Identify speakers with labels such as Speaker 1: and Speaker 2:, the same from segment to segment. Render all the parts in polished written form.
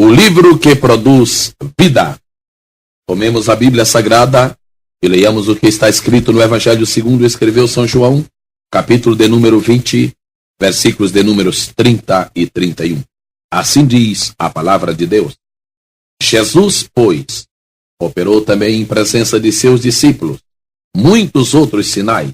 Speaker 1: o livro que produz vida. Tomemos a Bíblia Sagrada e leiamos o que está escrito no Evangelho segundo escreveu São João, capítulo de número 20, versículos de números 30 e 31. Assim diz a palavra de Deus. Jesus, pois, operou também em presença de seus discípulos muitos outros sinais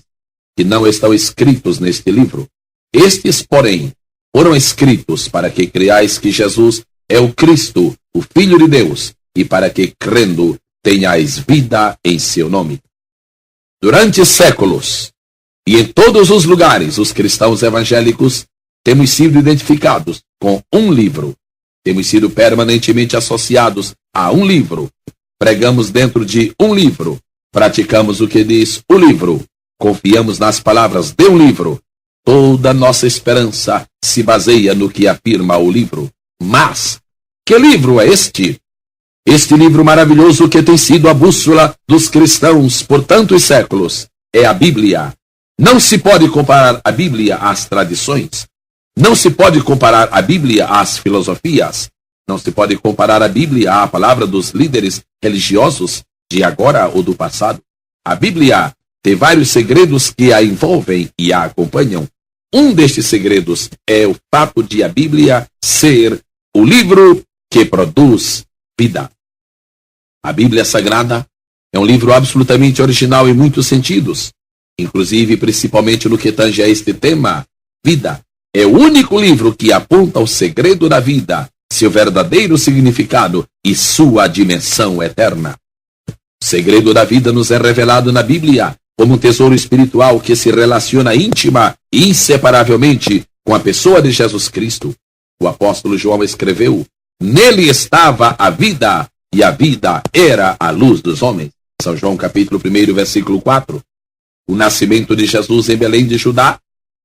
Speaker 1: que não estão escritos neste livro. Estes, porém, foram escritos para que creiais que Jesus é o Cristo, o Filho de Deus, e para que, crendo, tenhais vida em seu nome. Durante séculos, e em todos os lugares, os cristãos evangélicos temos sido identificados com um livro. Temos sido permanentemente associados a um livro. Pregamos dentro de um livro. Praticamos o que diz o livro. Confiamos nas palavras de um livro. Toda nossa esperança se baseia no que afirma o livro. Mas, que livro é este? Este livro maravilhoso que tem sido a bússola dos cristãos por tantos séculos é a Bíblia. Não se pode comparar a Bíblia às tradições. Não se pode comparar a Bíblia às filosofias. Não se pode comparar a Bíblia à palavra dos líderes religiosos de agora ou do passado. A Bíblia tem vários segredos que a envolvem e a acompanham. Um destes segredos é o fato de a Bíblia ser o livro que produz vida. A Bíblia Sagrada é um livro absolutamente original em muitos sentidos, inclusive principalmente no que tange a este tema, vida. É o único livro que aponta o segredo da vida, seu verdadeiro significado e sua dimensão eterna. O segredo da vida nos é revelado na Bíblia como um tesouro espiritual que se relaciona íntima e inseparavelmente com a pessoa de Jesus Cristo. O apóstolo João escreveu: nele estava a vida, e a vida era a luz dos homens. São João capítulo 1, versículo 4. O nascimento de Jesus em Belém de Judá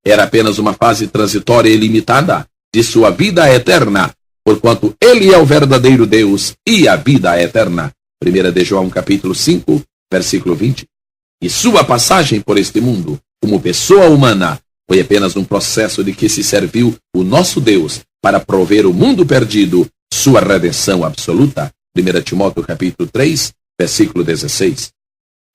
Speaker 1: era apenas uma fase transitória e limitada de sua vida eterna, porquanto ele é o verdadeiro Deus e a vida eterna. 1 de João capítulo 5, versículo 20. E sua passagem por este mundo, como pessoa humana, foi apenas um processo de que se serviu o nosso Deus para prover o mundo perdido sua redenção absoluta. 1 Timóteo capítulo 3, versículo 16.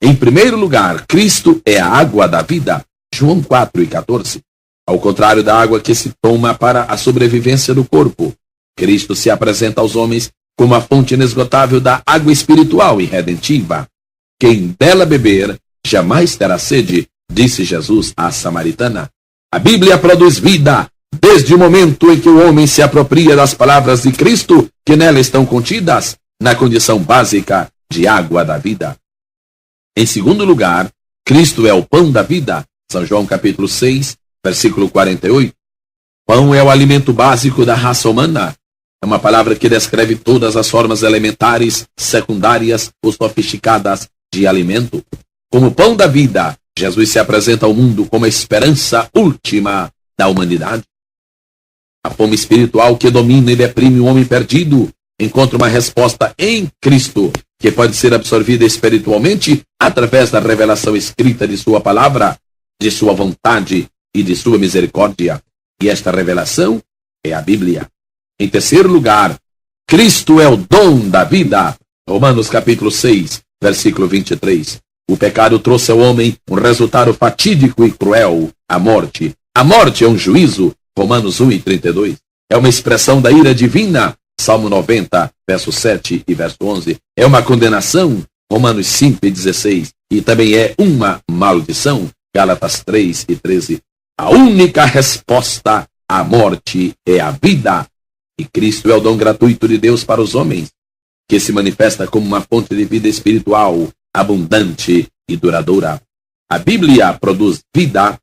Speaker 1: Em primeiro lugar, Cristo é a água da vida. João 4 e 14. Ao contrário da água que se toma para a sobrevivência do corpo, Cristo se apresenta aos homens como a fonte inesgotável da água espiritual e redentiva. Quem dela beber jamais terá sede, disse Jesus à samaritana. A Bíblia produz vida desde o momento em que o homem se apropria das palavras de Cristo que nela estão contidas, na condição básica de água da vida. Em segundo lugar, Cristo é o pão da vida. São João capítulo 6, versículo 48. Pão é o alimento básico da raça humana. É uma palavra que descreve todas as formas elementares, secundárias ou sofisticadas de alimento. Como pão da vida, Jesus se apresenta ao mundo como a esperança última da humanidade. A fome espiritual que domina e deprime o homem perdido encontra uma resposta em Cristo, que pode ser absorvida espiritualmente através da revelação escrita de sua palavra, de sua vontade e de sua misericórdia. E esta revelação é a Bíblia. Em terceiro lugar, Cristo é o dom da vida. Romanos capítulo 6, versículo 23. O pecado trouxe ao homem um resultado fatídico e cruel, a morte. A morte é um juízo. Romanos 1 e 32. É uma expressão da ira divina. Salmo 90, verso 7 e verso 11. É uma condenação. Romanos 5 e 16. E também é uma maldição. Gálatas 3 e 13. A única resposta à morte é a vida. E Cristo é o dom gratuito de Deus para os homens, que se manifesta como uma fonte de vida espiritual, abundante e duradoura. A Bíblia produz vida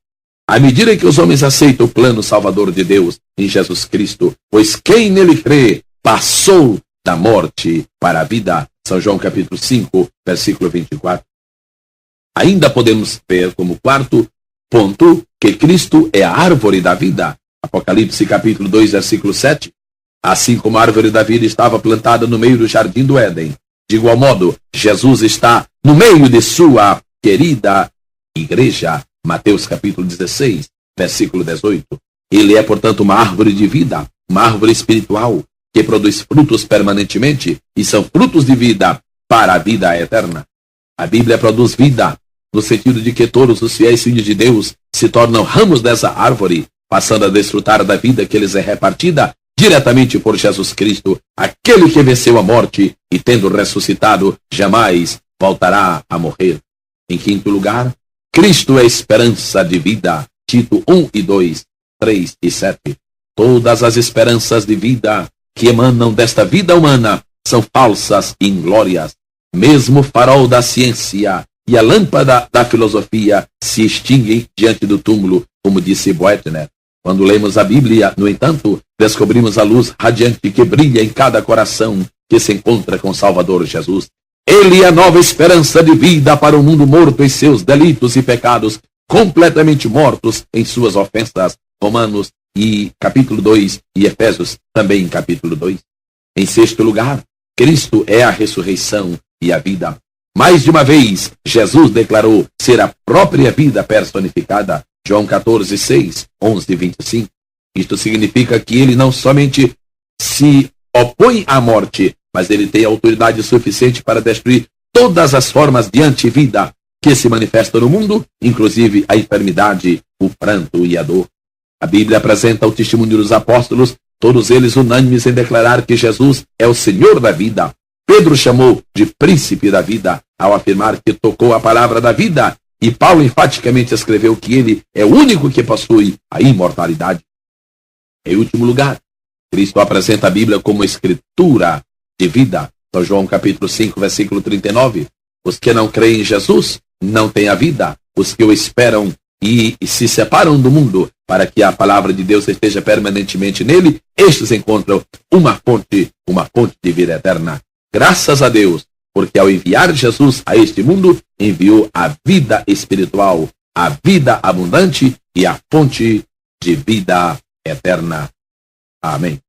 Speaker 1: à medida que os homens aceitam o plano salvador de Deus em Jesus Cristo, pois quem nele crê passou da morte para a vida. São João capítulo 5, versículo 24. Ainda podemos ver como quarto ponto que Cristo é a árvore da vida. Apocalipse capítulo 2, versículo 7. Assim como a árvore da vida estava plantada no meio do jardim do Éden, de igual modo, Jesus está no meio de sua querida igreja. Mateus capítulo 16, versículo 18. Ele é, portanto, uma árvore de vida, uma árvore espiritual, que produz frutos permanentemente e são frutos de vida para a vida eterna. A Bíblia produz vida, no sentido de que todos os fiéis filhos de Deus se tornam ramos dessa árvore, passando a desfrutar da vida que lhes é repartida diretamente por Jesus Cristo, aquele que venceu a morte e, tendo ressuscitado, jamais voltará a morrer. Em quinto lugar, Cristo é esperança de vida. Tito 1 e 2, 3 e 7. Todas as esperanças de vida que emanam desta vida humana são falsas e inglórias. Mesmo o farol da ciência e a lâmpada da filosofia se extinguem diante do túmulo, como disse Boetner. Quando lemos a Bíblia, no entanto, descobrimos a luz radiante que brilha em cada coração que se encontra com o Salvador Jesus. Ele é a nova esperança de vida para o mundo morto em seus delitos e pecados, completamente mortos em suas ofensas. Romanos e capítulo 2 e Efésios também capítulo 2. Em sexto lugar, Cristo é a ressurreição e a vida. Mais de uma vez, Jesus declarou ser a própria vida personificada. João 14, 6, 11 e 25. Isto significa que ele não somente se opõe à morte, mas ele tem autoridade suficiente para destruir todas as formas de antivida que se manifestam no mundo, inclusive a enfermidade, o pranto e a dor. A Bíblia apresenta o testemunho dos apóstolos, todos eles unânimes em declarar que Jesus é o Senhor da vida. Pedro chamou de príncipe da vida ao afirmar que tocou a palavra da vida, e Paulo enfaticamente escreveu que ele é o único que possui a imortalidade. Em último lugar, Cristo apresenta a Bíblia como escritura de vida. São João capítulo 5, versículo 39. Os que não creem em Jesus não têm a vida. Os que o esperam e se separam do mundo para que a palavra de Deus esteja permanentemente nele, estes encontram uma fonte de vida eterna. Graças a Deus, porque ao enviar Jesus a este mundo, enviou a vida espiritual, a vida abundante e a fonte de vida eterna. Amém.